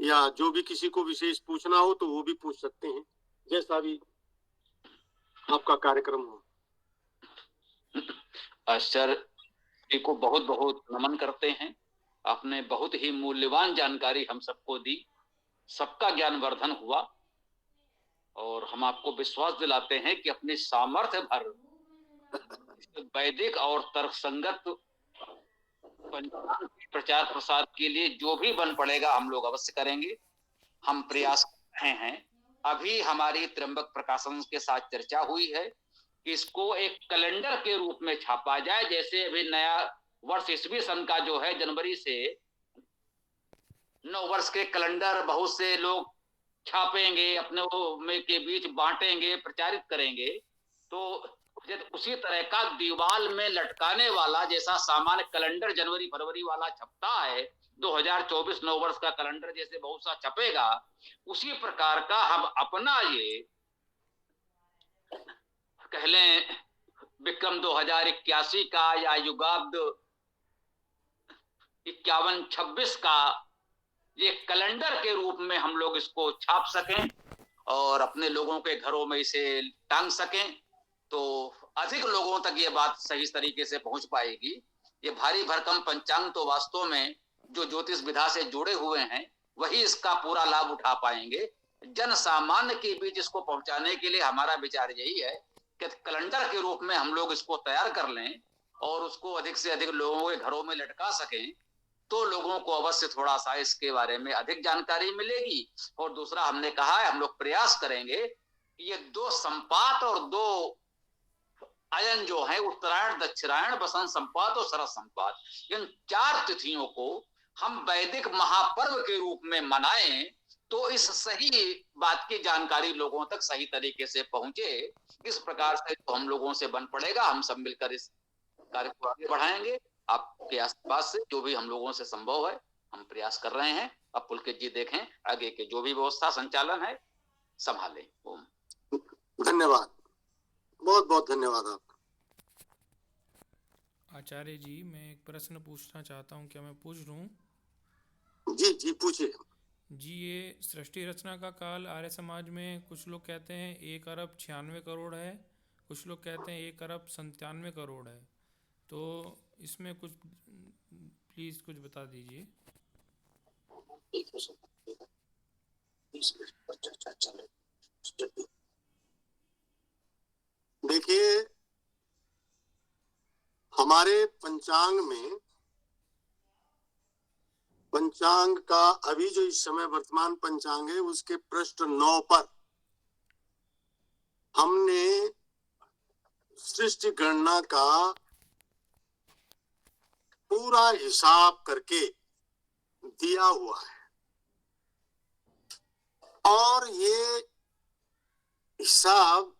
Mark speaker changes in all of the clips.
Speaker 1: या जो भी किसी को विशेष पूछना हो तो वो भी पूछ सकते हैं, जैसा भी आपका कार्यक्रम हो।
Speaker 2: सर जी को बहुत बहुत नमन करते हैं। आपने बहुत ही मूल्यवान जानकारी हम सबको दी, सबका ज्ञानवर्धन हुआ और हम आपको विश्वास दिलाते हैं कि अपनी सामर्थ्य भर वैदिक और तर्कसंगत पंचांग के प्रचार प्रसार के लिए जो भी बन पड़ेगा हम लोग अवश्य करेंगे। हम प्रयास कर रहे हैं। अभी हमारी त्र्यंबक प्रकाशन के साथ चर्चा हुई है कि इसको एक कैलेंडर के रूप में छापा जाए। जैसे अभी नया वर्ष ईस्वी सन का जो है जनवरी से नौ वर्ष के कैलेंडर बहुत से लोग छापेंगे, अपने में के बीच बांटेंगे, प्रचारित करेंगे, तो उसी तरह का दीवाल में लटकाने वाला जैसा सामान्य कैलेंडर जनवरी फरवरी वाला छपता है, 2024 नौ वर्ष का कैलेंडर जैसे बहुत सा छपेगा, उसी प्रकार का हम अपना ये कह लें विक्रम 2081 का या युगाब्द 5126 का ये कैलेंडर के रूप में हम लोग इसको छाप सकें और अपने लोगों के घरों में इसे टांग सकें, तो अधिक लोगों तक ये बात सही तरीके से पहुंच पाएगी। ये भारी भरकम पंचांग तो वास्तव में जो ज्योतिष विधा से जुड़े हुए हैं वही इसका पूरा लाभ उठा पाएंगे। जन सामान्य के बीच इसको पहुंचाने के लिए हमारा विचार यही है कि कैलेंडर के रूप में हम लोग इसको तैयार कर लें और उसको अधिक से अधिक लोगों के घरों में लटका सकें, तो लोगों को अवश्य थोड़ा सा इसके बारे में अधिक जानकारी मिलेगी। और दूसरा हमने कहा है हम लोग प्रयास करेंगे कि ये दो संपात और दो अयन जो है उत्तरायण दक्षिणायन बसंत संपात और शरद संपात, इन 4 तिथियों को हम वैदिक महापर्व के रूप में मनाएं, तो इस सही बात की जानकारी लोगों तक सही तरीके से पहुंचे। इस प्रकार से तो हम लोगों से बन पड़ेगा, हम सब मिलकर इस कार्य को आगे बढ़ाएंगे। आपके आसपास से जो भी हम लोगों से संभव है हम प्रयास कर रहे हैं। अब पुलकित जी देखें आगे के जो भी व्यवस्था संचालन है संभालें। ओम
Speaker 1: धन्यवाद, बहुत बहुत धन्यवाद आपका।
Speaker 3: आचार्य जी, मैं एक प्रश्न पूछना चाहता हूँ, क्या मैं पूछ लूँ?
Speaker 1: जी जी पूछिए।
Speaker 3: जी, ये सृष्टि रचना का काल आर्य समाज में कुछ लोग कहते हैं 1 अरब 96 करोड़ है, कुछ लोग कहते हैं 1 अरब 97 करोड़ है, तो इसमें कुछ प्लीज़ कुछ बता दीजिए।
Speaker 1: देखिए, हमारे पंचांग का अभी जो इस समय वर्तमान पंचांग है उसके पृष्ठ 9 पर हमने सृष्टि गणना का पूरा हिसाब करके दिया हुआ है और ये हिसाब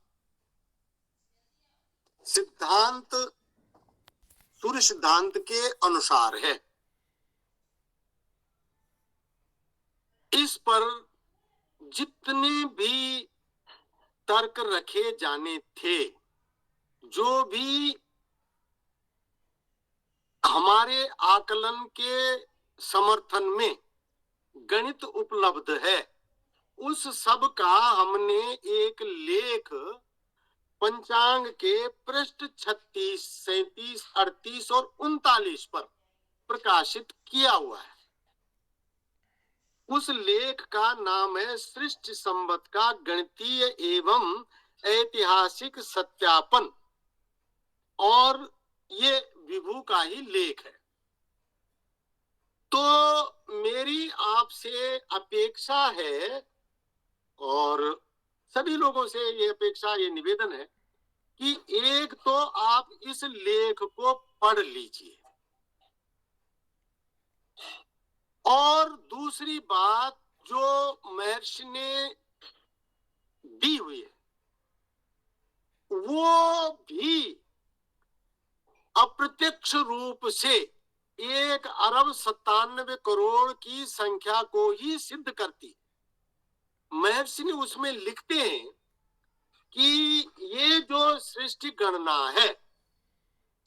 Speaker 1: सिद्धांत सूर्य सिद्धांत के अनुसार है। इस पर जितने भी तर्क रखे जाने थे, जो भी हमारे आकलन के समर्थन में गणित उपलब्ध है, उस सब का हमने एक लेख पंचांग के पृष्ठ 36, 37, 38 और 39 पर प्रकाशित किया हुआ है। उस लेख का नाम है सृष्टि संवत का गणितीय एवं ऐतिहासिक सत्यापन, और ये विभू का ही लेख है। तो मेरी आपसे अपेक्षा है और सभी लोगों से ये अपेक्षा, ये निवेदन है कि एक तो आप इस लेख को पढ़ लीजिए, और दूसरी बात जो महर्षि ने दी हुई है वो भी अप्रत्यक्ष रूप से 1 अरब 97 करोड़ की संख्या को ही सिद्ध करती। महर्षि ने उसमें लिखते हैं कि ये जो सृष्टि गणना है,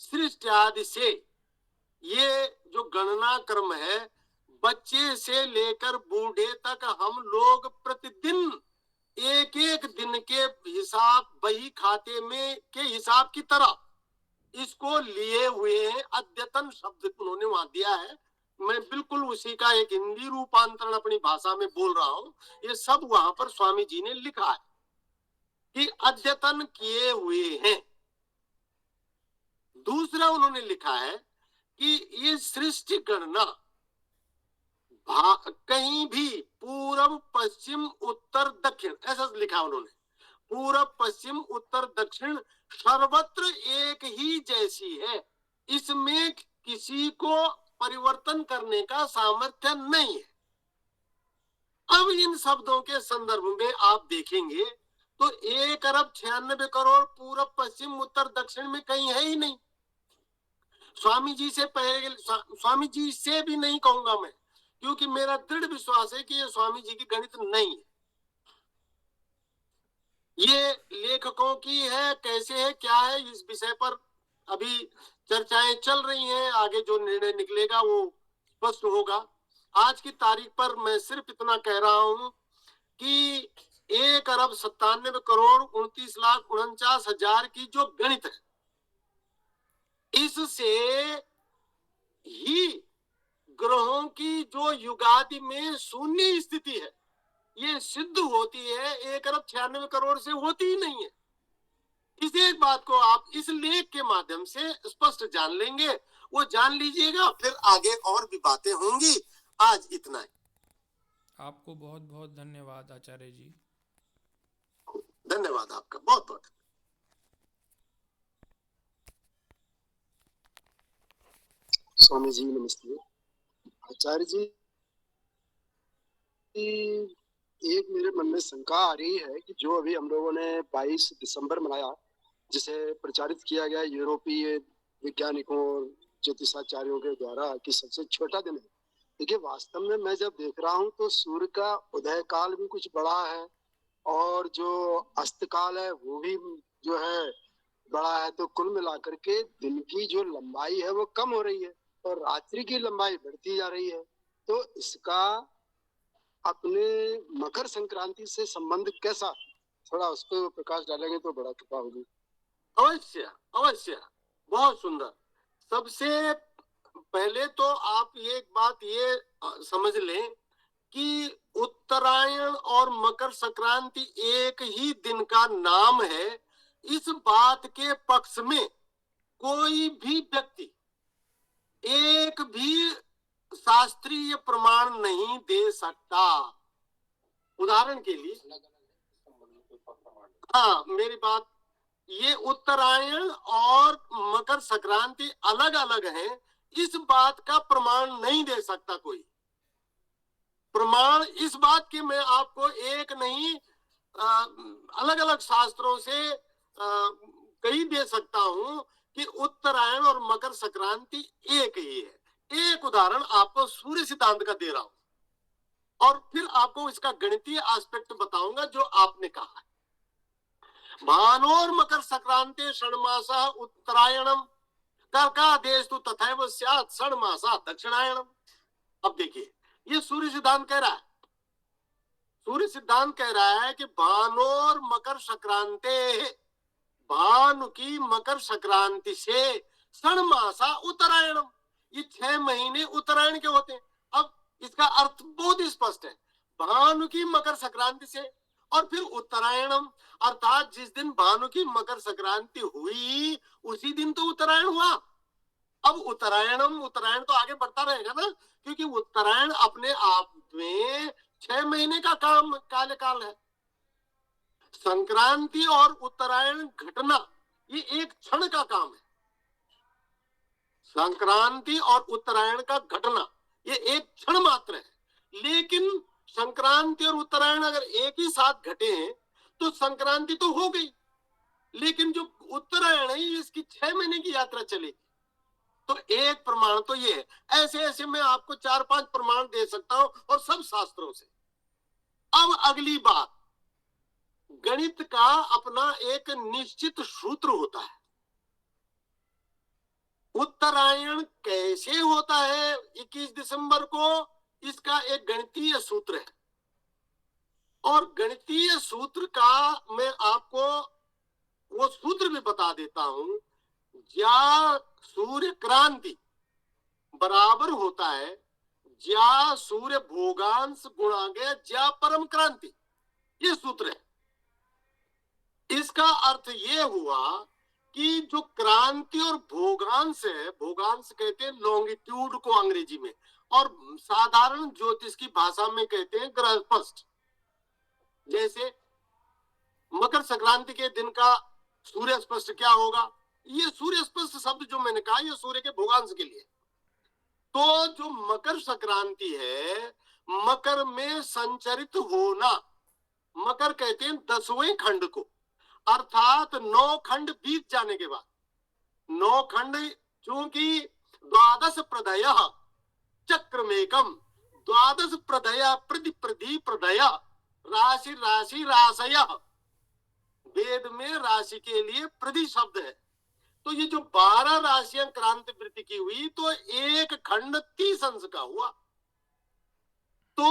Speaker 1: सृष्टि आदि से ये जो गणना क्रम है बच्चे से लेकर बूढ़े तक हम लोग प्रतिदिन एक एक दिन के हिसाब बही खाते में के हिसाब की तरह इसको लिए हुए हैं। अद्यतन शब्द उन्होंने वहां दिया है, मैं बिल्कुल उसी का एक हिंदी रूपांतरण अपनी भाषा में बोल रहा हूं। ये सब वहां पर स्वामी जी ने लिखा है कि अद्यतन किए हुए हैं। दूसरा उन्होंने लिखा है कि ये सृष्टि गणना कहीं भी पूर्व पश्चिम उत्तर दक्षिण ऐसा लिखा उन्होंने, पूर्व पश्चिम उत्तर दक्षिण सर्वत्र एक ही जैसी है, इसमें किसी को परिवर्तन करने का सामर्थ्य नहीं है। अब इन शब्दों के संदर्भ में आप देखेंगे तो 1 अरब 96 करोड़ पूर्व पश्चिम उत्तर दक्षिण में कहीं है ही नहीं। स्वामी जी से पहले, स्वामी जी से भी नहीं कहूंगा मैं, क्योंकि मेरा दृढ़ विश्वास है कि ये स्वामी जी की गणित नहीं है, ये लेखकों की है। कैसे है क्या है इस विषय पर अभी चर्चाएं चल रही हैं, आगे जो निर्णय निकलेगा वो स्पष्ट होगा। आज की तारीख पर मैं सिर्फ इतना कह रहा हूं कि 1 अरब 97 करोड़ 29 लाख 49 हजार की जो गणित है, इससे ही ग्रहों की जो युगादि में शून्य स्थिति है ये सिद्ध होती है, 1 अरब 96 करोड़ से होती ही नहीं है। इस एक बात को आप इस लेख के माध्यम से स्पष्ट जान लेंगे, वो जान लीजिएगा, फिर आगे और भी बातें होंगी। आज इतना ही।
Speaker 3: आपको बहुत बहुत धन्यवाद आचार्य जी।
Speaker 1: धन्यवाद आपका बहुत बहुत।
Speaker 4: स्वामी जी नमस्ते। आचार्य जी, एक मेरे मन में शंका आ रही है कि जो अभी हम लोगों ने 22 दिसंबर मनाया, जिसे प्रचारित किया गया यूरोपीय वैज्ञानिकों और ज्योतिषाचार्यों के द्वारा कि सबसे छोटा दिन है, देखिए वास्तव में मैं जब देख रहा हूँ तो सूर्य का उदय काल भी कुछ बड़ा है और जो अस्त काल है वो भी जो है बड़ा है, तो कुल मिलाकर के दिन की जो लंबाई है वो कम हो रही है और रात्रि की लंबाई बढ़ती जा रही है। तो इसका अपने मकर संक्रांति से संबंध कैसा, थोड़ा उस पर प्रकाश डालेंगे तो बड़ा कृपा होगी।
Speaker 1: अवश्य अवश्य, बहुत सुंदर। सबसे पहले तो आप एक बात ये समझ लें कि उत्तरायण और मकर संक्रांति एक ही दिन का नाम है। इस बात के पक्ष में कोई भी व्यक्ति एक भी शास्त्रीय प्रमाण नहीं दे सकता। उदाहरण के लिए, हाँ मेरी बात, ये उत्तरायण और मकर संक्रांति अलग अलग है, इस बात का प्रमाण नहीं दे सकता कोई। प्रमाण इस बात के मैं आपको एक नहीं अलग अलग शास्त्रों से कई दे सकता हूं कि उत्तरायण और मकर संक्रांति एक ही है। एक उदाहरण आपको सूर्य सिद्धांत का दे रहा हूं और फिर आपको इसका गणितीय एस्पेक्ट बताऊंगा जो आपने कहा है। भानोर मकर संक्रांति षण्मासा उत्तरायणम कर्कादेश तो तथैव स्यात् षण्मासा दक्षिणायणम। अब देखिए ये सूर्य सिद्धांत कह रहा है, सूर्य सिद्धांत कह रहा है कि भानोर मकर संक्रांति, भानु की मकर संक्रांति से षण्मासा उत्तरायणम, ये 6 महीने उत्तरायण के होते हैं। अब इसका अर्थ बहुत स्पष्ट है, भानु की मकर संक्रांति से और फिर उत्तरायणम, अर्थात जिस दिन भानु की मकर संक्रांति हुई उसी दिन तो उत्तरायण हुआ। अब उत्तरायणम, उत्तरायण तो आगे बढ़ता रहेगा ना, क्योंकि उत्तरायण अपने आप में 6 महीने का कार्यकाल है। संक्रांति और उत्तरायण घटना ये एक क्षण का काम है। संक्रांति और उत्तरायण का घटना ये एक क्षण मात्र है, लेकिन संक्रांति और उत्तरायण अगर एक ही साथ घटे हैं तो संक्रांति तो हो गई, लेकिन जो उत्तरायण है इसकी 6 महीने की यात्रा चलेगी। तो एक प्रमाण तो ये है। ऐसे ऐसे मैं आपको 4-5 प्रमाण दे सकता हूं और सब शास्त्रों से। अब अगली बात, गणित का अपना एक निश्चित सूत्र होता है। उत्तरायण कैसे होता है 21 दिसंबर को, इसका एक गणितीय सूत्र है, और गणितीय सूत्र का मैं आपको वो सूत्र भी बता देता हूं। ज्या सूर्य क्रांति बराबर होता है ज्या सूर्य भोगांश गुणागे ज्या परम क्रांति, ये सूत्र है। इसका अर्थ ये हुआ कि जो क्रांति और भोगांश है, भोगांश कहते हैं लॉन्गिट्यूड को अंग्रेजी में, और साधारण ज्योतिष की भाषा में कहते हैं ग्रह स्पष्ट। जैसे मकर संक्रांति के दिन का सूर्य स्पष्ट क्या होगा, ये सूर्य स्पष्ट शब्द जो मैंने कहा ये सूर्य के भोगांश के लिए। तो जो मकर संक्रांति है, मकर में संचरित होना, मकर कहते हैं 10वें खंड को, अर्थात 9 खंड बीत जाने के बाद, 9 खंड, चूंकि द्वादश प्रदय चक्रमेकम, द्वादश प्रदय प्रति प्रति प्रदय राशि राशि राशय, वेद में राशि के लिए प्रति शब्द है। तो ये जो 12 राशियां क्रांति वृत्ति की हुई, तो एक खंड 30 अंश का हुआ, तो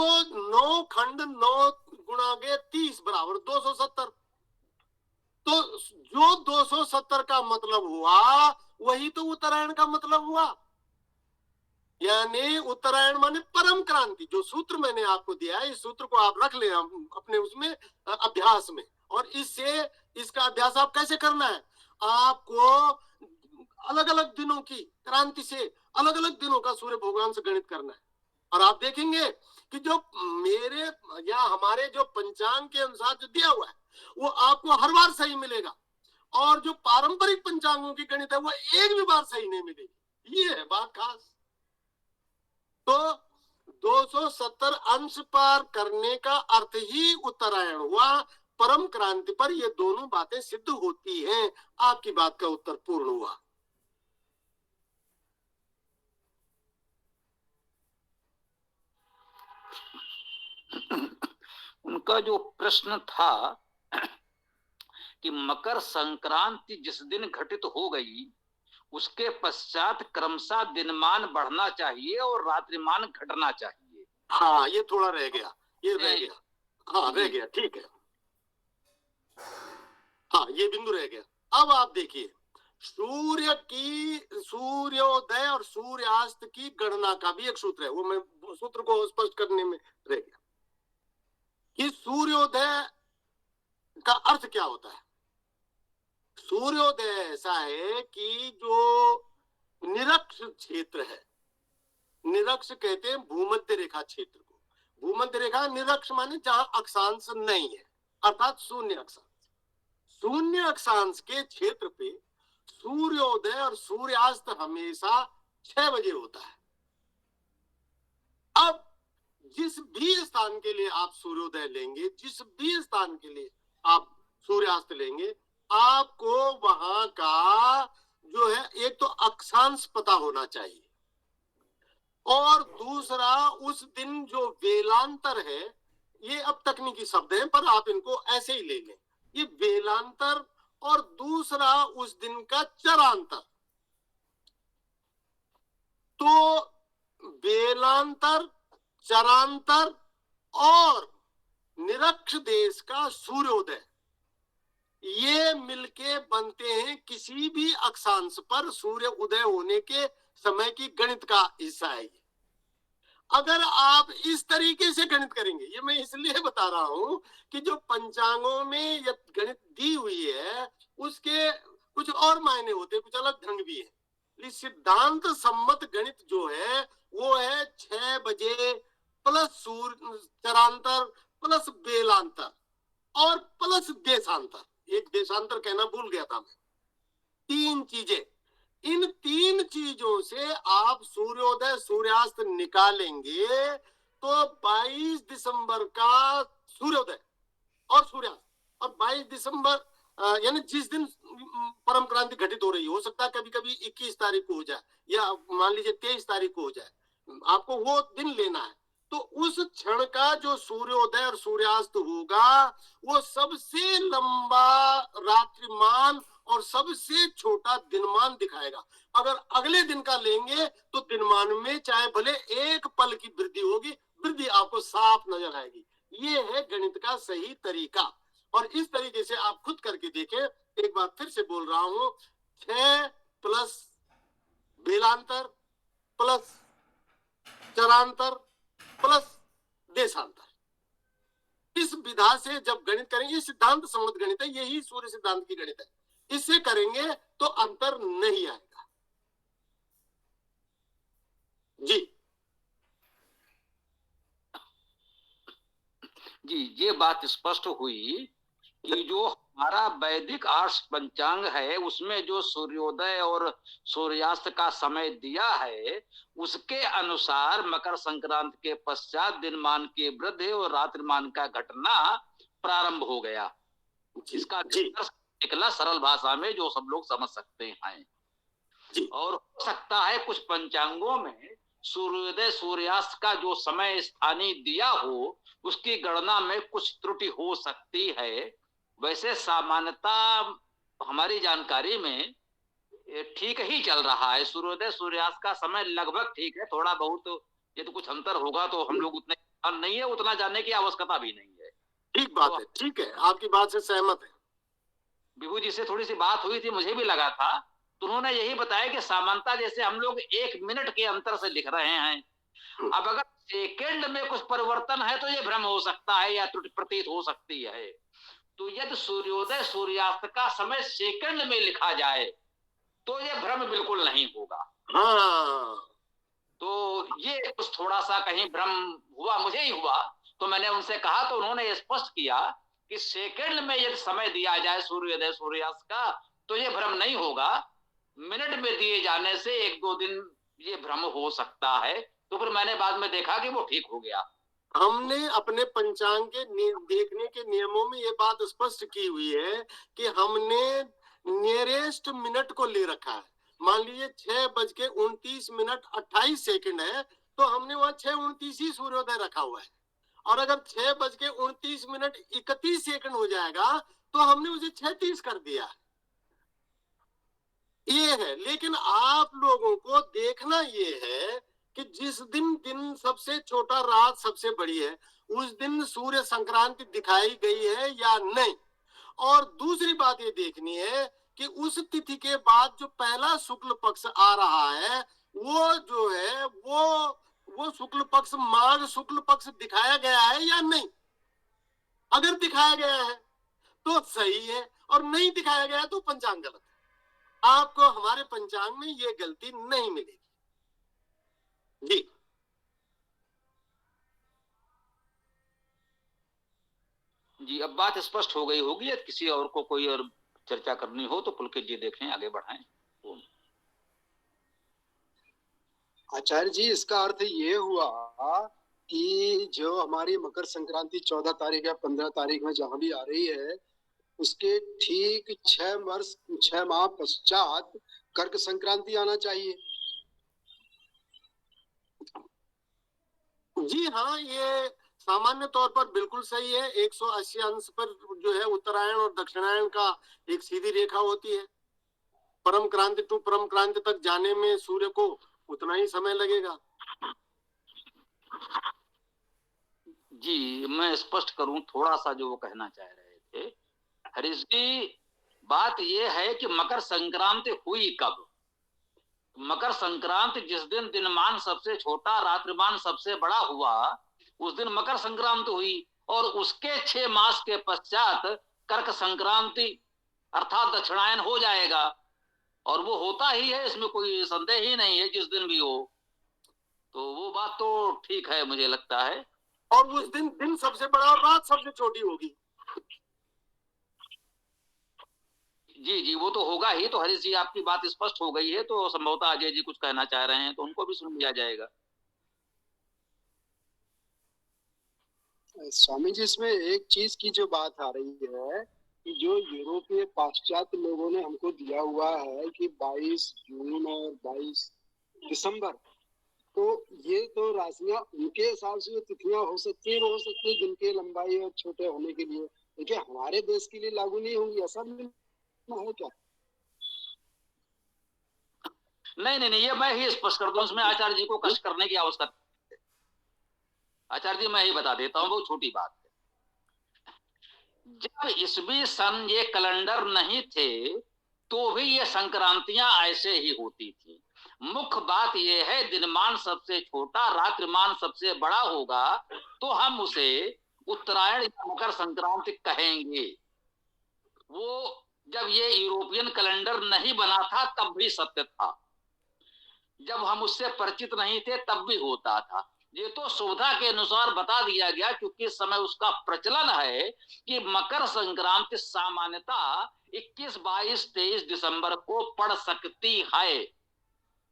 Speaker 1: 9 खंड 9 गुणा के 30 बराबर 270। तो जो 270 का मतलब हुआ वही तो उत्तरायण का मतलब हुआ, यानी उत्तरायण माने परम क्रांति। जो सूत्र मैंने आपको दिया है, इस सूत्र को आप रख ले अपने उसमें अभ्यास में, और इससे इसका अभ्यास आप कैसे करना है, आपको अलग अलग दिनों की क्रांति से अलग अलग दिनों का सूर्य भोगांश गणित करना है, और आप देखेंगे कि जो मेरे या हमारे जो पंचांग के अनुसार जो दिया हुआ है वो आपको हर बार सही मिलेगा, और जो पारंपरिक पंचांगों की गणित है वो एक भी बार सही नहीं मिलेगी। ये है बात खास। तो 270 अंश पार करने का अर्थ ही उत्तरायण हुआ। परम क्रांति पर ये दोनों बातें सिद्ध होती हैं। आपकी बात का उत्तर पूर्ण हुआ।
Speaker 2: उनका जो प्रश्न था कि मकर संक्रांति जिस दिन घटित हो गई उसके पश्चात क्रमशः दिनमान बढ़ना चाहिए और रात्रिमान घटना चाहिए।
Speaker 1: हाँ, ये थोड़ा रह गया, ये रह गया, हाँ रह गया, ठीक है, हाँ ये बिंदु रह गया। अब आप देखिए, सूर्य की सूर्योदय और सूर्यास्त की गणना का भी एक सूत्र है, वो मैं सूत्र को स्पष्ट करने में रह गया कि सूर्योदय का अर्थ क्या होता है। सूर्योदय ऐसा है कि जो निरक्ष क्षेत्र है, निरक्ष कहते हैं भूमध्य रेखा क्षेत्र को, भूमध्य रेखा निरक्ष माने जहां अक्षांश नहीं है, अर्थात शून्य अक्षांश। शून्य अक्षांश के क्षेत्र पे सूर्योदय और सूर्यास्त हमेशा 6 बजे होता है। अब जिस भी स्थान के लिए आप सूर्योदय लेंगे, जिस भी स्थान के लिए आप सूर्यास्त लेंगे, आपको वहां का जो है एक तो अक्षांश पता होना चाहिए, और दूसरा उस दिन जो वेलांतर है, ये अब तकनीकी शब्द है पर आप इनको ऐसे ही ले लें, ये वेलांतर, और दूसरा उस दिन का चरांतर। तो वेलांतर, चरांतर और निरक्ष देश का सूर्योदय, ये मिलके बनते हैं किसी भी अक्षांश पर सूर्य उदय होने के समय की गणित का हिस्सा है। अगर आप इस तरीके से गणित करेंगे, ये मैं इसलिए बता रहा हूं कि जो पंचांगों में ये गणित दी हुई है उसके कुछ और मायने होते हैं, कुछ अलग ढंग भी है। सिद्धांत सम्मत गणित जो है वो है 6 बजे प्लस सूर्य चरांतर प्लस बेलांतर और प्लस देशांतर। एक देशांतर कहना भूल गया था मैं। 3 चीजें, इन 3 चीजों से आप सूर्योदय सूर्यास्त निकालेंगे तो 22 दिसंबर का सूर्योदय और सूर्यास्त, और 22 दिसंबर यानी जिस दिन परम क्रांति घटित हो रही हो सकता है कभी कभी 21 तारीख को हो जाए या मान लीजिए 23 तारीख को हो जाए, आपको वो दिन लेना है। तो उस क्षण का जो सूर्योदय और सूर्यास्त होगा वो सबसे लंबा रात्रिमान और सबसे छोटा दिनमान दिखाएगा। अगर अगले दिन का लेंगे तो दिनमान में चाहे भले एक पल की वृद्धि होगी, वृद्धि आपको साफ नजर आएगी। ये है गणित का सही तरीका, और इस तरीके से आप खुद करके देखें। एक बार फिर से बोल रहा हूं, 6 प्लस बेलांतर प्लस चरांतर प्लस देशांतर, इस विधा से जब गणित करेंगे, सिद्धांत सम्मत गणित है, यही सूर्य सिद्धांत की गणित है, इससे करेंगे तो अंतर नहीं आएगा। जी
Speaker 2: जी, ये बात स्पष्ट हुई कि जो हमारा वैदिक आर्ष पंचांग है उसमें जो सूर्योदय और सूर्यास्त का समय दिया है, उसके अनुसार मकर संक्रांति के पश्चात दिनमान की वृद्धि और रात्रिमान का घटना प्रारंभ हो गया। इसका निकला सरल भाषा में जो सब लोग समझ सकते हैं। और हो सकता है कुछ पंचांगों में सूर्योदय सूर्यास्त का जो समय स्थानीय दिया हो उसकी गणना में कुछ त्रुटि हो सकती है। वैसे सामान्यतः हमारी जानकारी में ठीक ही चल रहा है, सूर्योदय सूर्यास्त का समय लगभग ठीक है। थोड़ा बहुत यदि कुछ अंतर होगा तो हम लोग उतने नहीं है, उतना जानने की आवश्यकता भी नहीं है।
Speaker 1: ठीक बात है, ठीक है, आपकी बात से सहमत है।
Speaker 2: विभू जी से थोड़ी सी बात हुई थी, मुझे भी लगा था, तो उन्होंने यही बताया कि सामान्यता जैसे हम लोग 1 मिनट के अंतर से लिख रहे हैं, अब अगर सेकंड में कुछ परिवर्तन है तो ये भ्रम हो सकता है या त्रुटि प्रतीत हो सकती है। तो यदि सूर्योदय सूर्यास्त का समय सेकंड में लिखा जाए तो ये भ्रम बिल्कुल नहीं होगा।
Speaker 1: हाँ,
Speaker 2: तो ये कुछ थोड़ा सा कहीं भ्रम हुआ, मुझे ही हुआ, तो मैंने उनसे कहा तो उन्होंने स्पष्ट किया कि सेकंड में यदि समय दिया जाए सूर्योदय सूर्यास्त का तो ये भ्रम नहीं होगा, मिनट में दिए जाने से 1-2 दिन ये भ्रम हो सकता है। तो फिर मैंने बाद में देखा कि वो ठीक हो गया।
Speaker 1: हमने अपने पंचांग के देखने के नियमों में ये बात स्पष्ट की हुई है कि हमने नियरेस्ट मिनट को ले रखा है। मान लीजिए 6:29 है तो हमने वहां 6:29 ही सूर्योदय रखा हुआ है, और अगर 6:29 हो जाएगा तो हमने उसे 6:30 कर दिया। ये है, लेकिन आप लोगों को देखना ये है कि जिस दिन सबसे छोटा रात सबसे बड़ी है, उस दिन सूर्य संक्रांति दिखाई गई है या नहीं। और दूसरी बात ये देखनी है कि उस तिथि के बाद जो पहला शुक्ल पक्ष आ रहा है वो जो है वो शुक्ल पक्ष माघ शुक्ल पक्ष दिखाया गया है या नहीं। अगर दिखाया गया है तो सही है, और नहीं दिखाया गया तो पंचांग गलत है। आपको हमारे पंचांग में ये गलती नहीं मिलेगी। जी
Speaker 2: जी, अब बात स्पष्ट हो गई होगी। यदि किसी और को कोई और चर्चा करनी हो तो पुलकित जी देखें, आगे बढ़ाएं।
Speaker 4: आचार्य जी, इसका अर्थ ये हुआ कि जो हमारी मकर संक्रांति 14 तारीख या 15 तारीख में जहां भी आ रही है, उसके ठीक 6 माह पश्चात कर्क संक्रांति आना चाहिए।
Speaker 1: जी हाँ, ये सामान्य तौर पर बिल्कुल सही है। 180 अंश पर जो है उत्तरायण और दक्षिणायन का एक सीधी रेखा होती है। परम क्रांति टू परम क्रांति तक जाने में सूर्य को उतना ही समय लगेगा।
Speaker 2: जी, मैं स्पष्ट करूं थोड़ा सा जो वो कहना चाह रहे थे। हरीश जी, बात ये है कि मकर संक्रांति हुई कब? मकर संक्रांति जिस दिन दिनमान सबसे छोटा रात्रिमान सबसे बड़ा हुआ उस दिन मकर संक्रांति हुई, और उसके 6 मास के पश्चात कर्क संक्रांति अर्थात दक्षिणायन हो जाएगा, और वो होता ही है, इसमें कोई संदेह ही नहीं है, जिस दिन भी हो। तो वो बात तो ठीक है मुझे लगता है।
Speaker 1: और उस दिन सबसे बड़ा और रात सबसे छोटी होगी।
Speaker 2: जी जी, वो तो होगा ही। तो हरीश जी, आपकी बात स्पष्ट हो गई है, तो संभवतः अजय जी कुछ कहना चाह रहे हैं तो उनको भी सुन लिया जाएगा।
Speaker 4: स्वामी जी, इसमें एक चीज की जो बात आ रही है कि जो यूरोपीय पाश्चात्य लोगों ने हमको दिया हुआ है कि 22 जून और 22 दिसंबर, तो ये तो राशियां उनके हिसाब से तिथियां हो सकती है दिन की लंबाई और छोटे होने के लिए, लेकिन हमारे देश के लिए लागू नहीं होंगी, ऐसा है क्या?
Speaker 2: नहीं, ये मैं ही स्पष्ट कर दूं, इसमें आचार्य जी को कष्ट करने की आवश्यकता नहीं है। आचार्य जी मैं ही बता देता हूं, बहुत छोटी बात है। जब ईसवी सन ये कैलेंडर नहीं थे तो भी ये संक्रांतियां ऐसे ही होती थी। मुख्य बात यह है, दिनमान सबसे छोटा रात्रिमान सबसे बड़ा होगा तो हम उसे उत्तरायण या मकर संक्रांति कहेंगे। वो जब ये यूरोपियन कैलेंडर नहीं बना था तब भी सत्य था, जब हम उससे परिचित नहीं थे तब भी होता था। ये तो सुविधा के अनुसार बता दिया गया, क्योंकि इस समय उसका प्रचलन है कि मकर संक्रांति सामान्यतः 21, 22, 23 दिसंबर को पड़ सकती है।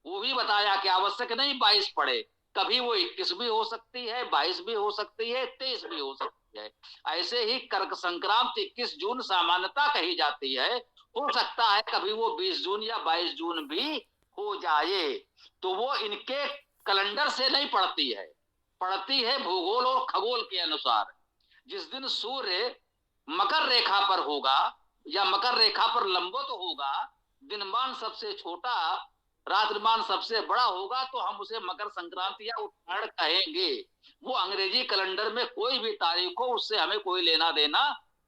Speaker 2: वो भी बताया कि आवश्यक नहीं 22 पड़े, कभी वो 21 भी हो सकती है, 22 भी हो सकती है, 23 भी हो सकती है। ऐसे ही कर्क संक्रांति 21 जून सामान्यता कही जाती है, हो सकता है कभी वो 20 जून या 22 जून भी हो जाए। तो वो इनके कैलेंडर से नहीं पड़ती है, पड़ती है भूगोल और खगोल के अनुसार। जिस दिन सूर्य मकर रेखा पर होगा या मकर रेखा पर लंबवत होगा, दिनमान सबसे छोटा रात्रिमान सबसे बड़ा होगा, तो हम उसे मकर संक्रांति या उत्तरायण कहेंगे। वो अंग्रेजी कैलेंडर में कोई भी तारीख हो, उससे हमें कोई लेना देना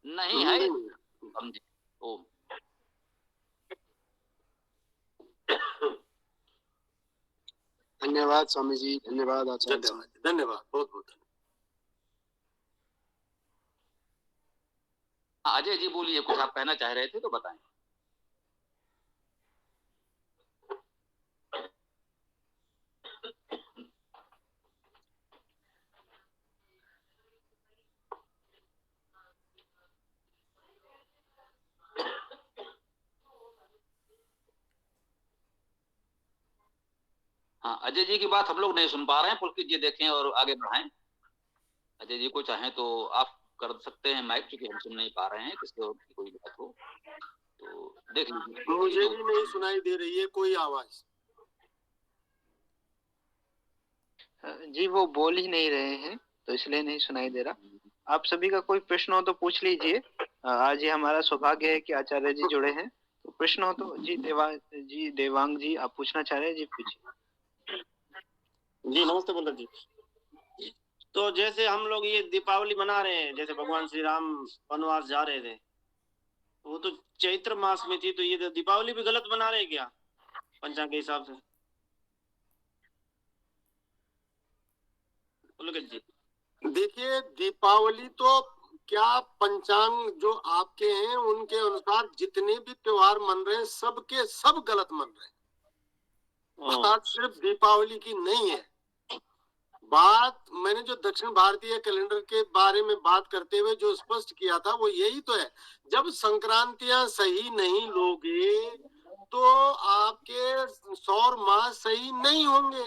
Speaker 2: नहीं है, समझे। ओम।
Speaker 4: धन्यवाद स्वामी जी, धन्यवाद आचार्य जी।
Speaker 1: धन्यवाद, बहुत बहुत धन्यवाद।
Speaker 2: अजय जी बोलिए, कुछ आप कहना चाह रहे थे तो बताएं। हाँ, अजय जी की बात हम लोग नहीं सुन पा रहे हैं, पुलकित जी देखें और आगे बढ़ाएं। अजय जी को चाहें तो आप कर सकते हैं माइक, क्योंकि हम सुन नहीं पा रहे हैं, किसी और की कोई बात हो तो देख लीजिए।
Speaker 1: मुझे भी नहीं सुनाई दे रही है कोई आवाज।
Speaker 5: जी वो बोल ही नहीं रहे हैं तो इसलिए नहीं सुनाई दे रहा। आप सभी का कोई प्रश्न हो तो पूछ लीजिए। आज ये हमारा सौभाग्य है कि आचार्य जी जुड़े हैं, तो प्रश्न हो तो जी देवांग जी आप पूछना चाह रहे हैं, जी पूछिए।
Speaker 6: जी नमस्ते पंडित जी। तो जैसे हम लोग ये दीपावली मना रहे हैं, जैसे भगवान श्री राम वनवास जा रहे थे, वो तो चैत्र मास में थी, तो ये दीपावली भी गलत मना रहे क्या पंचांग के हिसाब से? जी
Speaker 1: देखिए, दीपावली तो क्या पंचांग जो आपके हैं उनके अनुसार जितने भी त्योहार मन रहे हैं सबके सब गलत मन रहे हैं। बात सिर्फ दीपावली की नहीं है। बात मैंने जो दक्षिण भारतीय कैलेंडर के बारे में बात करते हुए जो स्पष्ट किया था वो यही तो है। जब संक्रांतियां सही नहीं लोगे तो आपके सौर मास सही नहीं होंगे,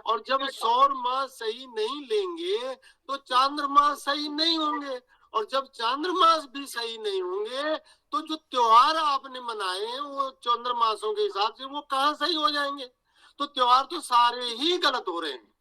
Speaker 1: और जब सौर मास सही नहीं लेंगे तो चांद्रमास सही नहीं होंगे, और जब चांद्रमास भी सही नहीं होंगे तो जो त्योहार आपने मनाए हैं वो चंद्रमासों के हिसाब से वो कहाँ सही हो जाएंगे। तो त्योहार तो सारे ही गलत हो रहे हैं।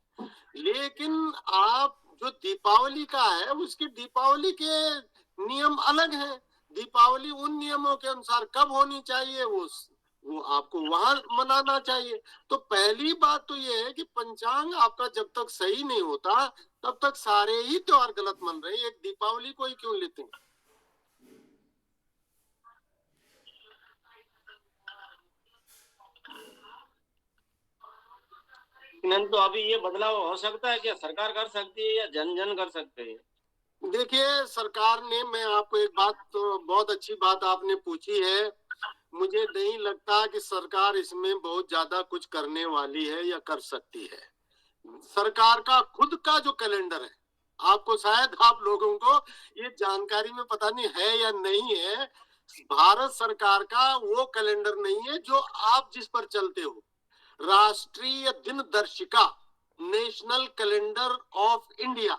Speaker 1: लेकिन आप जो दीपावली का है उसकी दीपावली के नियम अलग हैं। दीपावली उन नियमों के अनुसार कब होनी चाहिए वो आपको वहां मनाना चाहिए। तो पहली बात तो ये है कि पंचांग आपका जब तक सही नहीं होता तब तक सारे ही त्योहार गलत मन रहे हैं, एक दीपावली को ही क्यों लेते हैं।
Speaker 6: तो अभी ये बदलाव हो सकता है क्या? सरकार कर सकती है या जन जन कर सकते हैं?
Speaker 1: देखिए, सरकार ने, मैं आपको एक बात, तो बहुत अच्छी बात आपने पूछी है। मुझे नहीं लगता कि सरकार इसमें बहुत ज्यादा कुछ करने वाली है या कर सकती है। सरकार का खुद का जो कैलेंडर है, आपको शायद आप लोगों को ये जानकारी में पता नहीं है या नहीं है, भारत सरकार का वो कैलेंडर नहीं है जो आप जिस पर चलते हो। राष्ट्रीय दिन दर्शिका, national calendar of India,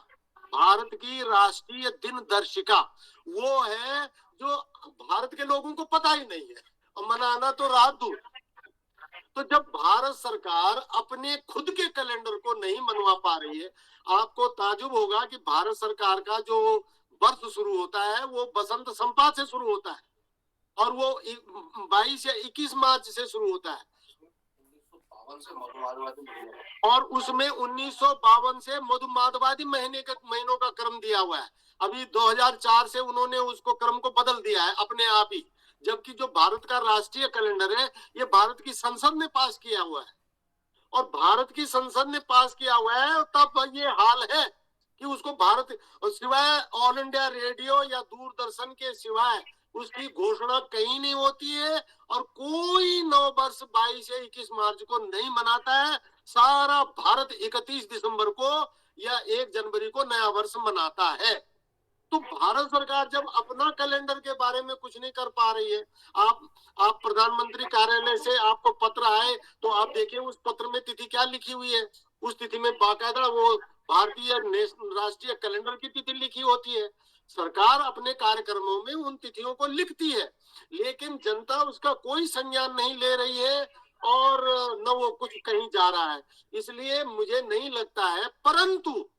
Speaker 1: Bharat की राष्ट्रीय दिन दर्शिका वो है जो भारत के लोगों को पता ही नहीं है, और मनाना तो रात दूर। तो जब भारत सरकार अपने खुद के कैलेंडर को नहीं मनवा पा रही है, आपको ताजुब होगा कि भारत सरकार का जो वर्ष शुरू होता है वो बसंत संपा से शुरू होता है, और वो 22 या 21 मार्च से शुरू होता है, और उसमें 1952 से मधुमादवादी महीनों का क्रम दिया हुआ है। अभी 2004 से उन्होंने उसको क्रम को बदल दिया है अपने आप ही, जबकि जो भारत का राष्ट्रीय कैलेंडर है ये भारत की संसद ने पास किया हुआ है, और भारत की संसद ने पास किया हुआ है, तब ये हाल है कि उसको भारत सिवाय ऑल इंडिया रेडियो या दूरदर्शन के सिवाय उसकी घोषणा कहीं नहीं होती है, और कोई नव वर्ष 22 या 21 मार्च को नहीं मनाता है। सारा भारत 31 दिसंबर को या 1 जनवरी को नया वर्ष मनाता है। तो भारत सरकार जब अपना कैलेंडर के बारे में कुछ नहीं कर पा रही है, आप प्रधानमंत्री कार्यालय से आपको पत्र आए तो आप देखिए उस पत्र में तिथि क्या लिखी हुई है। उस तिथि में बाकायदा वो भारतीय राष्ट्रीय कैलेंडर की तिथि लिखी होती है। सरकार अपने कार्यक्रमों में उन तिथियों को लिखती है, लेकिन जनता उसका कोई संज्ञान नहीं ले रही है और न वो कुछ कहीं जा रहा है। इसलिए मुझे नहीं लगता है, परंतु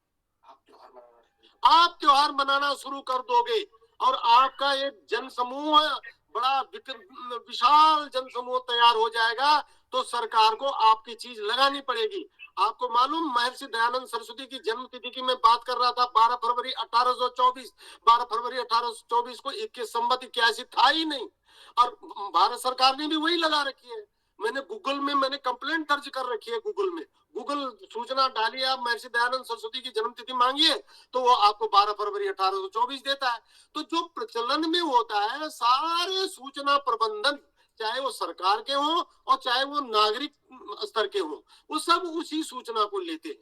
Speaker 1: आप त्योहार मनाना शुरू कर दोगे और आपका एक जनसमूह बड़ा विशाल जनसमूह तैयार हो जाएगा, तो सरकार को आपकी चीज लगानी पड़ेगी। आपको मालूम, महर्षि दयानंद सरस्वती की जन्म तिथि की मैं बात कर रहा था, 12 फरवरी 1824। 12 फरवरी 1824 को 21 संवत 81 था ही नहीं, और भारत सरकार ने भी वही लगा रखी है। मैंने गूगल में कंप्लेंट दर्ज कर रखी है। गूगल सूचना डालिए आप, महर्षि दयानंद सरस्वती की जन्म तिथि मांगिए तो वो आपको 12 फरवरी 1824 देता है। तो जो प्रचलन में होता है, सारे सूचना प्रबंधन, चाहे वो सरकार के हो और चाहे वो नागरिक स्तर के हो, वो सब उसी सूचना को लेते हैं।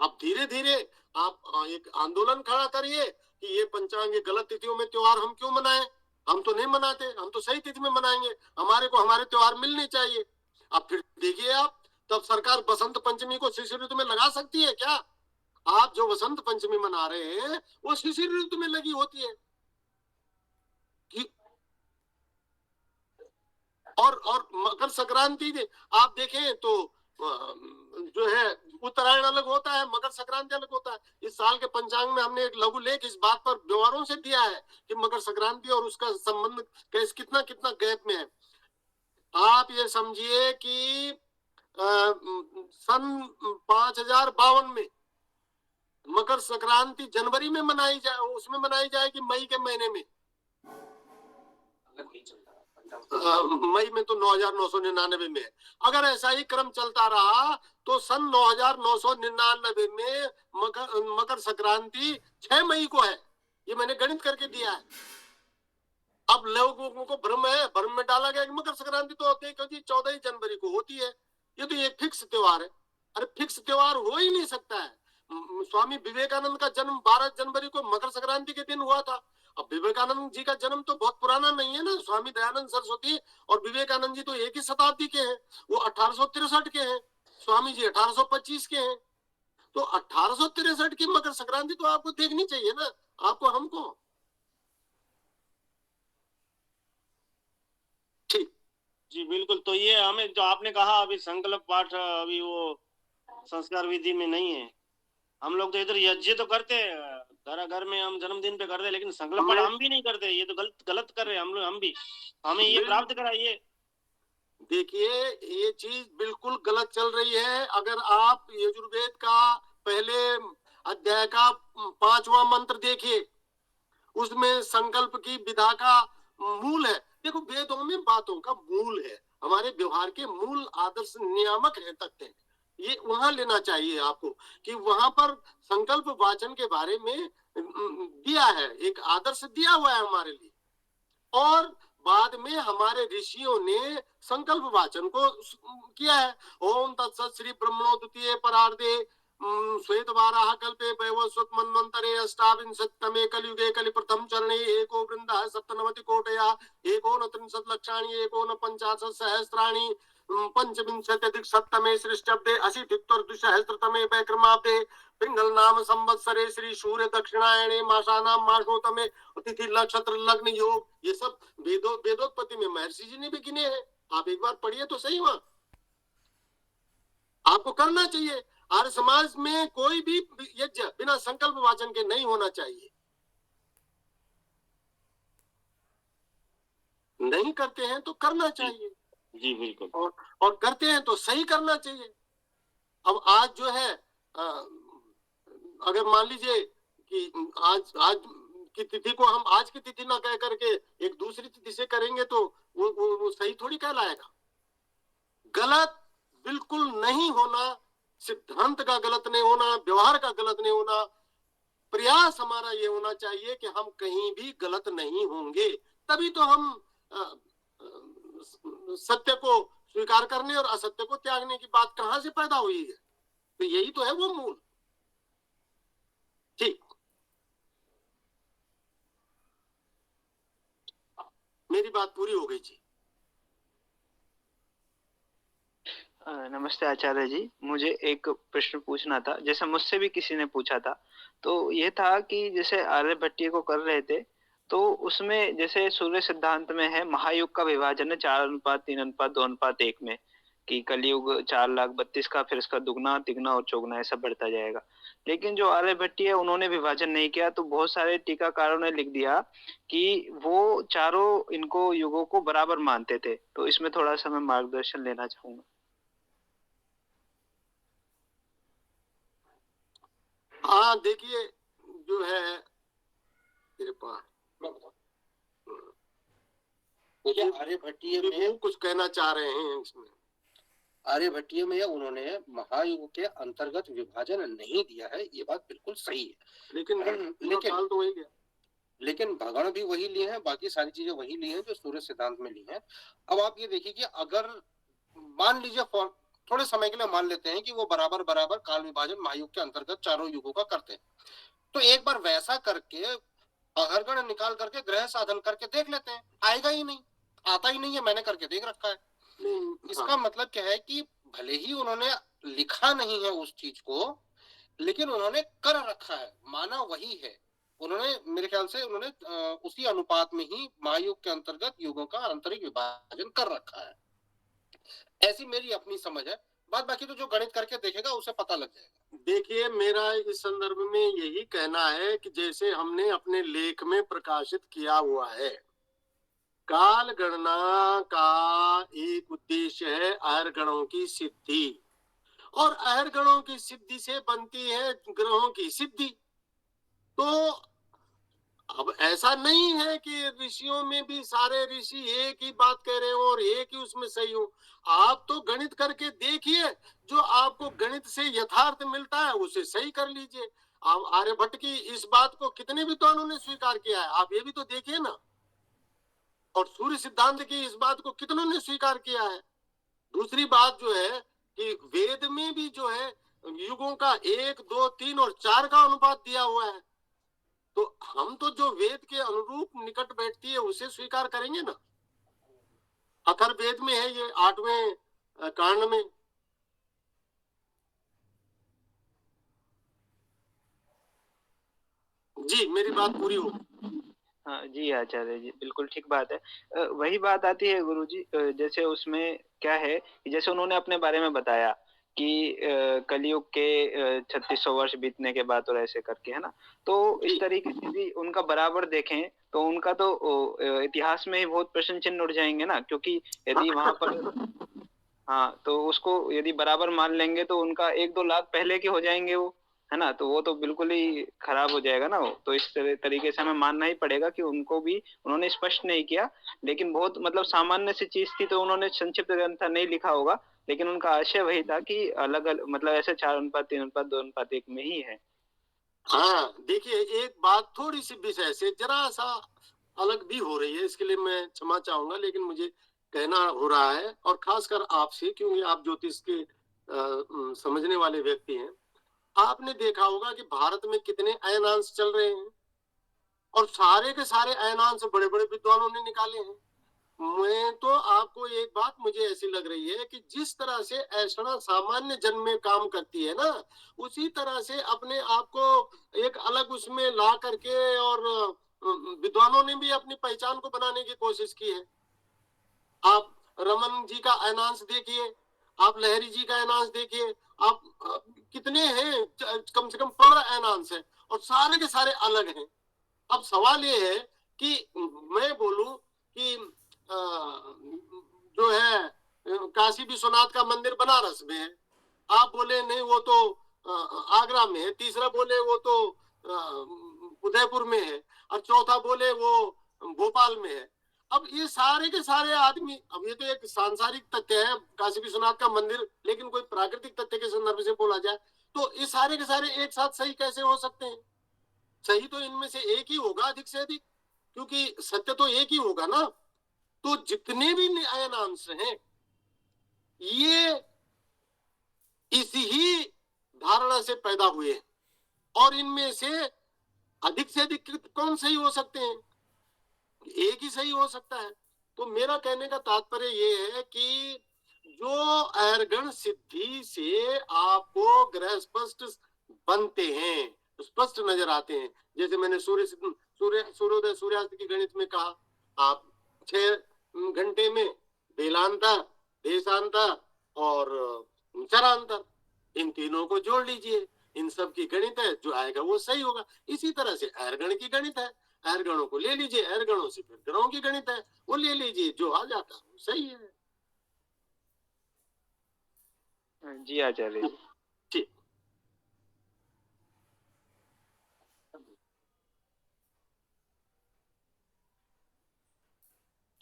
Speaker 1: अब धीरे धीरे आप एक आंदोलन खड़ा करिए कि ये पंचांग गलत तिथियों में त्योहार हम क्यों मनाएं। हम तो नहीं मनाते, हम तो सही तिथि में मनाएंगे, हमारे को हमारे त्योहार मिलने चाहिए। अब फिर देखिए आप, तब सरकार बसंत पंचमी को शिशिर ऋतु में लगा सकती है क्या? आप जो वसंत पंचमी मना रहे हैं वो शिशिर ऋतु में लगी होती है कि और मकर संक्रांति आप देखें तो जो है उत्तरायण अलग होता है, मकर संक्रांति अलग होता है। इस साल के पंचांग में हमने एक लघु लेख इस बात पर व्यवहारों से दिया है कि मकर संक्रांति और उसका संबंध कितना कितना गैप में है। आप ये समझिए कि सन 5052 में मकर संक्रांति जनवरी में मनाई जाए, उसमें मनाई जाएगी मई के महीने में। मई में तो 9999 में है। अगर ऐसा ही क्रम चलता रहा तो सन 9999 में मकर संक्रांति 6 मई को है। ये मैंने गणित करके दिया है। अब लोगों को भ्रम में डाला गया कि मकर संक्रांति तो देखो जी 14 जनवरी को होती है, ये तो एक फिक्स त्योहार है। अरे फिक्स त्योहार हो ही नहीं सकता है। स्वामी विवेकानंद का जन्म 12 जनवरी को मकर संक्रांति के दिन हुआ था। अब विवेकानंद जी का जन्म तो बहुत पुराना नहीं है ना। स्वामी दयानंद सरस्वती और विवेकानंद जी तो एक ही शताब्दी के हैं, वो 1863 के हैं, स्वामी जी 1825 के हैं। तो 1863 की मकर संक्रांति तो आपको देखनी चाहिए ना, आपको हमको। ठीक
Speaker 6: जी बिल्कुल। तो ये हमें जो आपने कहा अभी संकल्प पाठ अभी वो संस्कार विधि में नहीं है। हम लोग तो इधर यज्ञ तो करते हैं, घर में हम जन्मदिन पे करते हैं, लेकिन संकल्प पाठ हम भी नहीं करते। ये तो गलत कर रहे हैं हम लोग। हम भी हमें ये प्राप्त कराइए।
Speaker 1: देखिए ये चीज बिल्कुल गलत चल रही है। अगर आप यजुर्वेद का पहले अध्याय का 5वां मंत्र देखिए, उसमें संकल्प की विधा का मूल है। देखो वेदों में बातों का मूल है, हमारे व्यवहार के मूल आदर्श नियामक है, तथ्य है। ये वहां लेना चाहिए आपको कि वहां पर संकल्प वाचन के बारे में दिया है, एक आदर्श दिया हुआ है हमारे लिए। और बाद में हमारे ऋषियों ने संकल्प वाचन को किया है। ओम तत्सत श्री ब्रह्मणो द्वितीय परार्धे श्वेत वाराह कल्पे वैवस्वत मन्वंतरे अष्टाविंशतमे कलियुगे कलि प्रथम चरणे एको वृंदः सप्तनवति कोटया एकोनत्रिंशत् लक्षाणि एकोनपञ्चाशत् सहस्राणि पंचविंशत्यधिक सप्तमे सृष्टब्दे अशीत्युत्तर द्विसहस्रतमे वैक्रमाब्दे पिंगल नाम संवत्सरे श्री सूर्य दक्षिणायणे मासानाम मासोतमे तिथि नक्षत्र लग्न योग, ये सब वेदोत्पत्ति में महर्षि जी ने भी गिने हैं। आप एक बार पढ़िए तो सही, वहां आपको करना चाहिए। आर्य समाज में कोई भी यज्ञ बिना संकल्प वाचन के नहीं होना चाहिए। नहीं करते हैं तो करना चाहिए।
Speaker 6: जी बिल्कुल।
Speaker 1: और करते हैं तो सही करना चाहिए। अब आज जो है अगर मान लीजिए कि आज की तिथि को हम आज की तिथि ना कह करके एक दूसरी तिथि से करेंगे तो वो सही थोड़ी कहलाएगा। गलत बिल्कुल नहीं होना, सिद्धांत का गलत नहीं होना, व्यवहार का गलत नहीं होना, प्रयास हमारा ये होना चाहिए कि हम कहीं भी गलत नहीं होंगे। तभी तो हम सत्य को स्वीकार करने और असत्य को त्यागने की बात कहां से पैदा हुई है। तो यही तो है वो मूल। ठीक, मेरी बात पूरी हो गई जी।
Speaker 5: नमस्ते आचार्य जी, मुझे एक प्रश्न पूछना था। जैसे मुझसे भी किसी ने पूछा था, तो ये था कि जैसे आर्यभट्टीय को कर रहे थे, तो उसमें जैसे सूर्य सिद्धांत में है महायुग का विभाजन है 4:3:2:1 में, कि कलयुग 4,32,000 का, फिर इसका दुगना तिगना और चौगुना ऐसा बढ़ता जाएगा। लेकिन जो आर्यभट्टीय है उन्होंने विभाजन नहीं किया, तो बहुत सारे टीकाकारों ने लिख दिया कि वो चारों इनको युगों को बराबर मानते थे। तो इसमें थोड़ा सा मैं मार्गदर्शन लेना चाहूंगा।
Speaker 1: हाँ देखिए, जो है तेरे पास
Speaker 7: देखिए आर्यभट्टीय में
Speaker 1: कुछ कहना चाह रहे हैं इसमें।
Speaker 7: आर्यभट्टीय में उन्होंने महायुग के अंतर्गत विभाजन नहीं दिया है, ये बात बिल्कुल सही है।
Speaker 1: लेकिन तो वही गया।
Speaker 7: लेकिन भगवान भी वही लिए हैं, बाकी सारी चीजें वही ली हैं जो सूर्य सिद्धांत में ली हैं। अब आप ये देखिए कि अगर मान लीजिए थोड़े समय के लिए मान लेते हैं कि वो बराबर बराबर काल विभाजन महायुग के अंतर्गत चारों युगों का करते हैं, तो एक बार वैसा करके अहरगण निकाल करके ग्रह साधन करके देख लेते हैं, आएगा ही नहीं, आता ही नहीं है, मैंने करके देख रखा है। इसका मतलब क्या है कि भले ही उन्होंने लिखा नहीं है उस चीज को, लेकिन उन्होंने कर रखा है, माना वही है। उन्होंने मेरे ख्याल से उन्होंने उसी अनुपात में ही महायुग के अंतर्गत युगों का आंतरिक विभाजन कर रखा है। ऐसी मेरी अपनी समझ है, बात बाकी तो जो गणित करके देखेगा उसे पता लग जाएगा।
Speaker 1: देखिए, मेरा इस संदर्भ में यही कहना है कि जैसे हमने अपने लेख में प्रकाशित किया हुआ है, काल गणना का एक उद्देश्य है अहरगणों की सिद्धि, और अहरगणों की सिद्धि से बनती है ग्रहों की सिद्धि। तो अब ऐसा नहीं है कि ऋषियों में भी सारे ऋषि एक ही बात कह रहे हो और एक ही उसमें सही हो। आप तो गणित करके देखिए, जो आपको गणित से यथार्थ मिलता है उसे सही कर लीजिए। आप आर्यभट्ट की इस बात को कितने विद्वानों ने स्वीकार किया है, आप ये भी तो देखिए ना। और सूर्य सिद्धांत की इस बात को कितनों ने स्वीकार किया है। दूसरी बात जो है कि वेद में भी जो है युगों का 1, 2, 3 और 4 का अनुपात दिया हुआ है। तो हम तो जो वेद के अनुरूप निकट बैठती है उसे स्वीकार करेंगे ना। अथर्ववेद में है ये 8वें कांड में। जी, मेरी बात पूरी हो।
Speaker 5: हाँ जी आचार्य जी, बिल्कुल ठीक बात है। वही बात आती है गुरुजी, जैसे उसमें क्या है कि जैसे उन्होंने अपने बारे में बताया कि कलयुग के 3600 वर्ष बीतने के बाद और ऐसे करके, है ना। तो इस तरीके से भी उनका बराबर देखें तो उनका तो इतिहास में ही बहुत प्रश्न चिन्ह उठ जाएंगे ना, क्योंकि यदि वहां पर हाँ, तो उसको यदि बराबर मान लेंगे तो उनका 1-2 लाख पहले के हो जाएंगे वो, है ना। तो वो तो बिल्कुल ही खराब हो जाएगा ना वो। तो इस तरीके से हमें मानना ही पड़ेगा कि उनको भी उन्होंने स्पष्ट नहीं किया, लेकिन बहुत मतलब सामान्य सी चीज थी, तो उन्होंने संक्षिप्त ग्रंथ नहीं लिखा होगा, लेकिन उनका आशय वही था कि अलग अलग मतलब ऐसे 4:3:2:1 में ही है।
Speaker 1: हाँ देखिए, एक बात थोड़ी सी विषय से जरा सा अलग भी हो रही है, इसके लिए मैं क्षमा चाहूंगा, लेकिन मुझे कहना हो रहा है, और खासकर आपसे, क्योंकि आप ज्योतिष के समझने वाले व्यक्ति हैं। आपने देखा होगा कि भारत में कितने अयनांश चल रहे हैं, और सारे के सारे अयनांश बड़े बड़े विद्वानों ने निकाले हैं। मैं तो आपको एक बात मुझे ऐसी लग रही है कि जिस तरह से ऐसा सामान्य जन में काम करती है ना, उसी तरह से अपने आप को एक अलग उसमें ला करके, और विद्वानों ने भी अपनी पहचान को बनाने की कोशिश की है। आप रमन जी का अयनांश देखिए, आप लहरी जी का अयनांश देखिए, आप कितने हैं, कम से कम 15 अयनांश है, और सारे के सारे अलग हैं। अब सवाल ये है कि मैं बोलूं कि जो है काशी विश्वनाथ का मंदिर बनारस में है, आप बोले नहीं वो तो आगरा में है, तीसरा बोले वो तो उदयपुर में है, और चौथा बोले वो भोपाल में है। अब ये सारे के सारे आदमी, अब ये तो एक सांसारिक तथ्य है काशी विश्वनाथ का मंदिर, लेकिन कोई प्राकृतिक तथ्य के संदर्भ से बोला जाए तो ये सारे के सारे एक साथ सही कैसे हो सकते हैं? सही तो इनमें से एक ही होगा अधिक से अधिक, क्योंकि सत्य तो एक ही होगा ना। तो जितने भी अयनांश हैं ये इसी ही धारणा से पैदा हुए हैं, और इनमें से अधिक से अधिक कौन सही हो सकते हैं? एक ही सही हो सकता है। तो मेरा कहने का तात्पर्य ये है कि जो अहरगण सिद्धि से आपको ग्रह स्पष्ट बनते हैं, स्पष्ट नजर आते हैं, जैसे मैंने सूर्योदय सूर्यास्त की गणित में कहा, आप 6 घंटे में बेलांतर, देशांतर और चरांतर, इन तीनों को जोड़ लीजिए, इन सब की गणित है, जो आएगा वो सही होगा। इसी तरह से अहरगण की गणित है, अहरगणों को ले लीजिए, अहरगणों से फिर ग्रहों की गणित है, वो ले लीजिए, जो आ जाता है वो सही है।
Speaker 5: जी आचार्य जी।
Speaker 1: ठीक।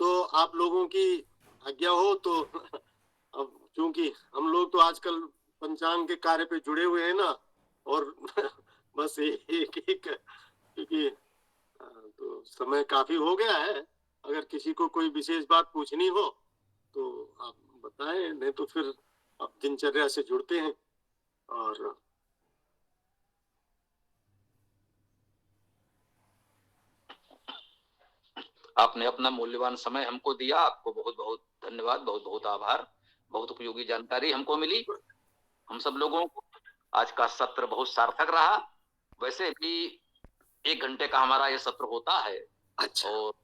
Speaker 1: तो आप लोगों की आज्ञा हो तो अब चूंकि हम लोग तो आजकल पंचांग के कार्य पे जुड़े हुए हैं ना, और बस एक क्योंकि तो समय काफी हो गया है, अगर किसी को कोई विशेष बात पूछनी हो तो आप बताएं, नहीं तो फिर आप दिनचर्या से जुड़ते हैं। और
Speaker 2: आपने अपना मूल्यवान समय हमको दिया, आपको बहुत बहुत धन्यवाद, बहुत बहुत आभार। बहुत उपयोगी जानकारी हमको मिली, हम सब लोगों को आज का सत्र बहुत सार्थक रहा। वैसे भी 1 घंटे का हमारा ये सत्र होता है।
Speaker 1: अच्छा,
Speaker 2: और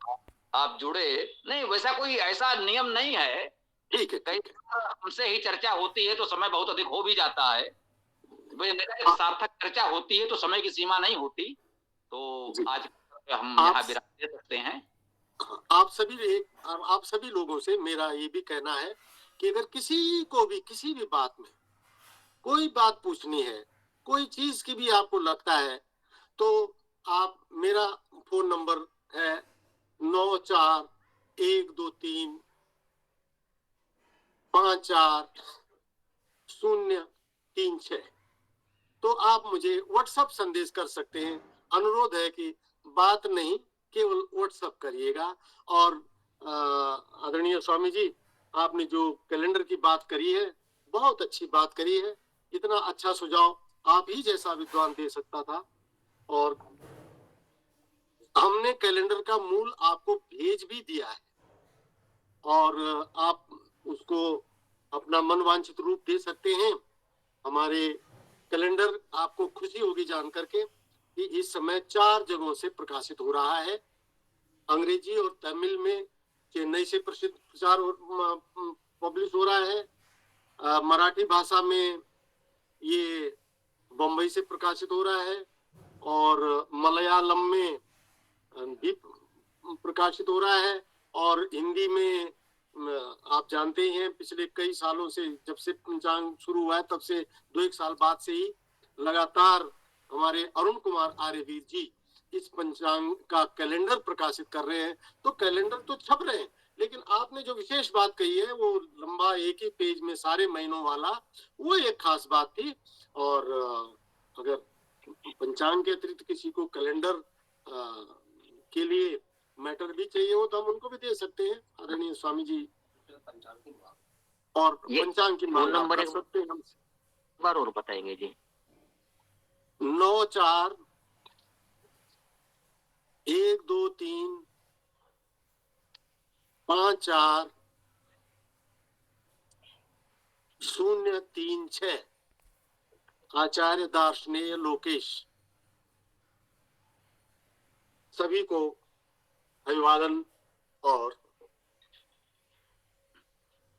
Speaker 2: आप जुड़े नहीं, वैसा कोई ऐसा नियम नहीं है।
Speaker 1: ठीक है,
Speaker 2: कई बार हमसे ही चर्चा होती है तो समय बहुत अधिक हो भी जाता है। सार्थक चर्चा होती है तो समय की सीमा नहीं होती। तो आज हम यहाँ विराम दे सकते हैं।
Speaker 1: आप सभी लोगों से मेरा ये भी कहना है कि अगर किसी को भी किसी भी बात में कोई बात पूछनी है, कोई चीज की भी आपको लगता है, तो आप, मेरा फोन नंबर है 9412354036। तो आप मुझे व्हाट्सएप संदेश कर सकते हैं। अनुरोध है कि बात नहीं, केवल व्हाट्सएप करिएगा। और आदरणीय स्वामी जी, आपने जो कैलेंडर की बात करी है, बहुत अच्छी बात करी है। इतना अच्छा सुझाव आप ही जैसा विद्वान दे सकता था, और हमने कैलेंडर का मूल आपको भेज भी दिया है, और आप उसको अपना मनवांछित रूप दे सकते हैं। हमारे कैलेंडर, आपको खुशी होगी जान करके कि इस समय 4 जगहों से प्रकाशित हो रहा है। अंग्रेजी और तमिल में चेन्नई से प्रचार पब्लिश हो रहा है। मराठी भाषा में ये बम्बई से प्रकाशित हो रहा है, और मलयालम में भी प्रकाशित हो रहा है, और हिंदी में आप जानते ही हैं पिछले कई सालों से, जब से पंचांग शुरू हुआ है तब से 2-1 साल बाद से ही लगातार हमारे अरुण कुमार आर्यवीर जी इस पंचांग का कैलेंडर प्रकाशित कर रहे हैं। तो कैलेंडर तो छप रहे हैं, लेकिन आपने जो विशेष बात कही है वो लंबा एक ही पेज में सारे महीनों वाला, वो एक खास बात थी। और अगर पंचांग के अतिरिक्त किसी को कैलेंडर के लिए मैटर भी चाहिए हो तो हम उनको भी दे सकते हैं, आदरणीय स्वामी जी। और पंचांग की मांग आप कर सकते हैं हमसे।
Speaker 8: बार और बताएंगे जी।
Speaker 1: 9412354036 आचार्य दार्शनेय लोकेश। सभी को अभिवादन। और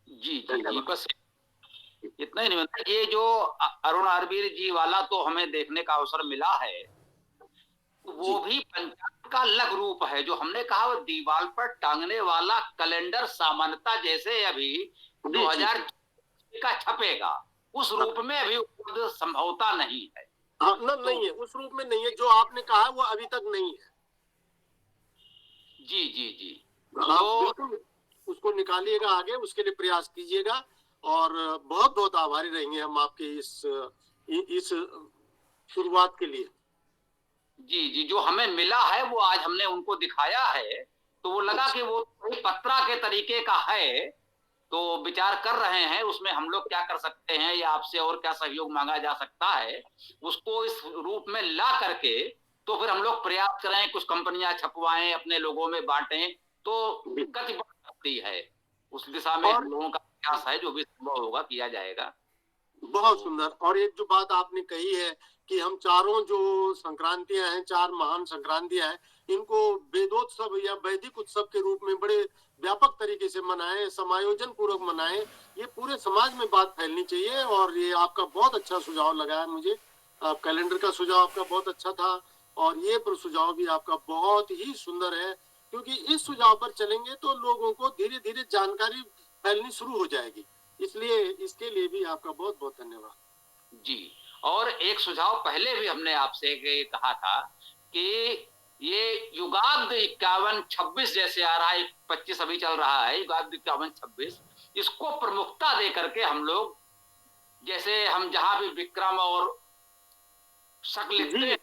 Speaker 2: जी बस इतना ही निवेदन। ये जो अरुण आर्यवीर जी वाला तो हमें देखने का अवसर मिला है, वो भी पंचांग का अलग रूप है। जो हमने कहा वो दीवार पर टांगने वाला कैलेंडर सामान्यता जैसे अभी 2000 का छपेगा, उस रूप में अभी उपलब्ध संभवता नहीं है।
Speaker 1: हाँ, नहीं है, उस रूप में नहीं है। जो आपने कहा वो अभी तक नहीं है।
Speaker 2: जी जी जी।
Speaker 1: आप बिल्कुल उसको निकालिएगा आगे, उसके लिए प्रयास कीजिएगा। और बहुत बहुत आभारी रहेंगे हम आपके इस शुरुआत के लिए।
Speaker 2: जी जी, जो हमें मिला है वो आज हमने उनको दिखाया है, तो वो लगा कि वो पत्रा के तरीके का है, तो विचार कर रहे हैं उसमें हम लोग क्या कर सकते हैं या आपसे और क्या सहयोग मांगा जा सकता है, उसको इस रूप में ला करके तो फिर हम लोग प्रयास करें, कुछ कंपनियां छपवाएं, अपने लोगों में बांटें, तो गति बढ़ सकती है। उस दिशा में हम लोगों का प्रयास है, जो भी संभव होगा किया जाएगा।
Speaker 1: बहुत सुंदर। और एक जो बात आपने कही है कि हम चारों जो संक्रांतियां हैं, 4 महान संक्रांतियां हैं, इनको वेदोत्सव या वैदिक उत्सव के रूप में बड़े व्यापक तरीके से मनाएं, समायोजन पूर्वक मनाएं। ये पूरे समाज में बात फैलनी चाहिए। और ये आपका बहुत अच्छा सुझाव लगा है मुझे। कैलेंडर का सुझाव आपका बहुत अच्छा था, और ये सुझाव भी आपका बहुत ही सुंदर है, क्योंकि इस सुझाव पर चलेंगे तो लोगों को धीरे धीरे जानकारी फैलनी शुरू हो जाएगी। इसलिए इसके लिए भी आपका बहुत बहुत धन्यवाद।
Speaker 2: जी, और एक सुझाव पहले भी हमने आपसे कहा था कि ये युगाब्द 51-26 जैसे आ रहा है, 25 अभी चल रहा है, युगाब्द 51-26, इसको प्रमुखता दे करके हम लोग, जैसे हम जहां भी विक्रम और शक लिखते हैं,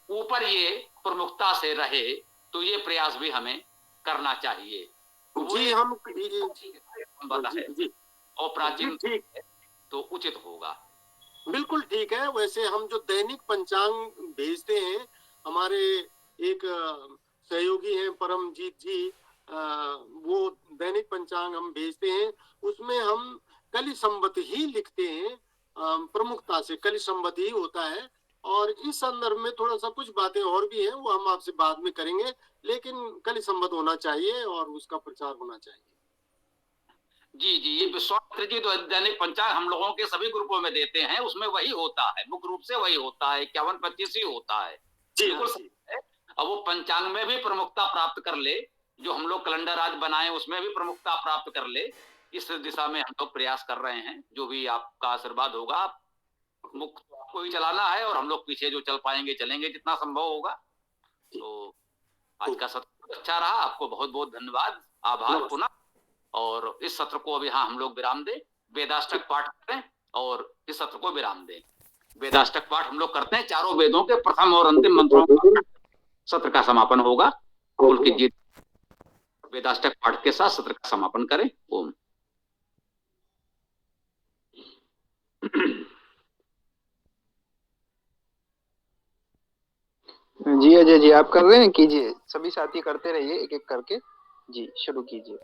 Speaker 2: ऊपर ये प्रमुखता से रहे, तो ये प्रयास भी हमें करना चाहिए।
Speaker 1: जी, हम
Speaker 2: जी, और प्राचीन
Speaker 1: ठीक,
Speaker 2: तो उचित होगा।
Speaker 1: बिल्कुल ठीक है। वैसे हम जो दैनिक पंचांग भेजते हैं, हमारे एक सहयोगी हैं परमजीत जी, वो दैनिक पंचांग हम भेजते हैं, उसमें हम कलि संवत ही लिखते हैं। प्रमुखता से कलि संवत ही होता है। और इस संदर्भ में थोड़ा सा कुछ बातें और भी हैं, वो हम आपसे बाद में करेंगे, लेकिन कलि संवत होना चाहिए और उसका प्रचार होना चाहिए।
Speaker 2: जी जी, ये विश्वामित्र जी तो दैनिक पंचांग हम लोगों के सभी ग्रुपों में देते हैं, उसमें वही होता है, मुख्य रूप से वही होता है, 51-25 ही होता है। बिल्कुल सही है। अब वो पंचांग में भी प्रमुखता प्राप्त कर ले, जो हम लोग कैलेंडर आज बनाए उसमें भी प्रमुखता प्राप्त कर ले, इस दिशा में हम लोग प्रयास कर रहे हैं। जो भी आपका आशीर्वाद होगा, मुख्य आपको ही चलाना है, और हम लोग पीछे जो चल पाएंगे चलेंगे जितना संभव होगा। तो आज का सत्र अच्छा रहा, आपको बहुत बहुत धन्यवाद, आभार पुनः। और इस सत्र को अभी हम लोग विराम दें, वेदाष्टक पाठ करें और इस सत्र को विराम दें। वेदाष्टक पाठ हम लोग करते हैं, चारों वेदों के प्रथम और अंतिम मंत्रों का सत्र का समापन होगा। पुलकित जी वेदाष्टक पाठ के साथ सत्र का समापन करें। ओम।
Speaker 5: जी अजय जी, आप कर रहे हैं, कीजिए, सभी साथी करते रहिए एक एक करके। जी शुरू कीजिए।